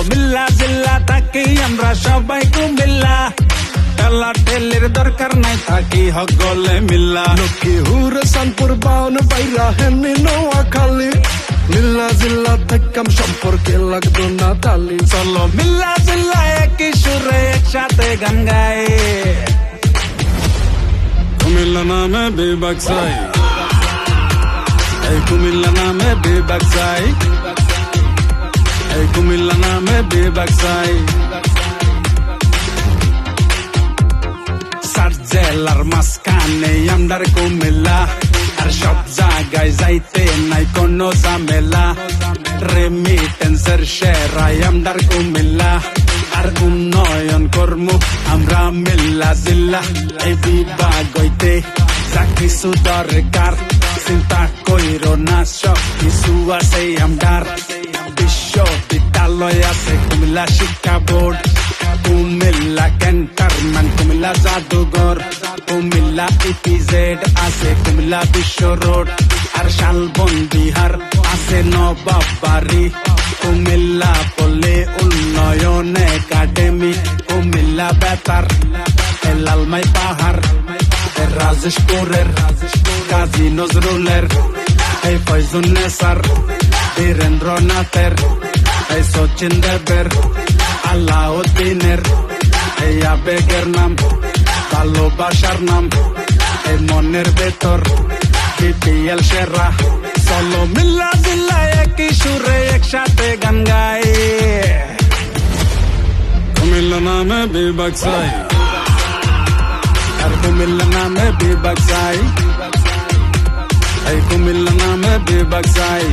মিল্লা জিল্লা থাকি আমরা সবাই কুমিল্লা, ঠেলা ঠেলির দরকার নাই থাকি হগলে মিল্লা। লক্ষ্মীপুর সানপুর বাউন বাইরা হেনি নোয়াখালী, মিল্লা জিল্লা থাকাম সম্পর্কে লাগতো না তালি। চলো মিল্লা জিল্লা একই সুরে একসাথে গান গাই। কুমিল্লা নামে বিবাকসাই, এই কুমিল্লা নামে বিবাকসাই, এই কুমিল্লা নামে বিবাকসাই। সাত জেলার মাঝখানে আমদার কুমিল্লা, আর সব জায়গায় যাইতে নাই কোনো ঝামেলা। রেমিটেন্সের সেরাই আমদার কুমিল্লা, আর উন্নয়ন কর্মু আমরা মিল্লা জিল্লা। এই বিভাগ হইতে যা কিছু দরকার চিন্তা কইরো না, সব কিছু আছে আমদার। বিশ্ববিদ্যালয় আছে কুমিল্লা শিক্ষা বোর্ড, কুমিল্লা ক্যান্টনমেন্ট, কুমিল্লা জাদুঘর, কুমিল্লা ইপিজেড আছে, কুমিল্লা বিশ্ব রোড, আর শালবন বিহার আছে নবাব বাড়ি। কুমিল্লা পল্লী উন্নয়ন একাডেমি, কুমিল্লা বেতার, লালমাই পাহাড়, রাজেশপুরের কাজী নজরুলের, এই ফয়জুন্নেসার, বীরেন্দ্রনাথের, এই সচিন দেবের, আলাউদ্দিনের, এই আবেগের নাম, ভালোবাসার নাম, এই মনের ভেতর, বিপিএল সেরা। চলো মিল্লা জিল্লা একই সুরে একসাথে গান গাই। কুমিল্লা নামে বিবাকসাই, আর কুমিল্লা নামে বিবাকসাই, এই কুমিল্লা নামে বিবাকসাই।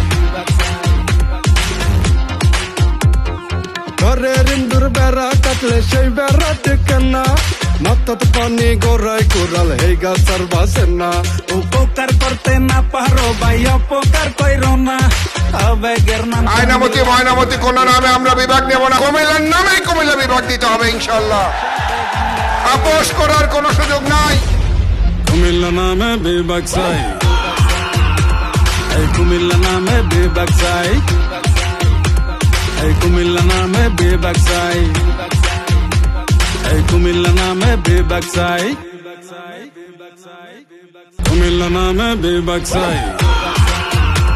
ঘরের ইন্দুর বেড়া কাটলে সেই বেড়া টেকে না, মাথাত পানি গোড়ায় কুড়াল হে গাছার বাসে না। উপকার করতে না পারো ভাই অপকার কইরো না, আবেগের নাম আয়নামতি ময়নামতি কোন নামে আমরা বিভাগ নেব না, কুমিল্লার নামেই কুমিল্লা বিভাগ দিতে হবে ইনশাল্লাহ, আপোষ করার কোনো সুযোগ নাই। কুমিল্লা নামে বিবাকসাই, এই কুমিল্লা নামে বিবাকসাই, এই কুমিল্লা নামে বিবাকসাই, এই কুমিল্লা নামে বিবাকসাই, কুমিল্লা নামে বিবাকসাই।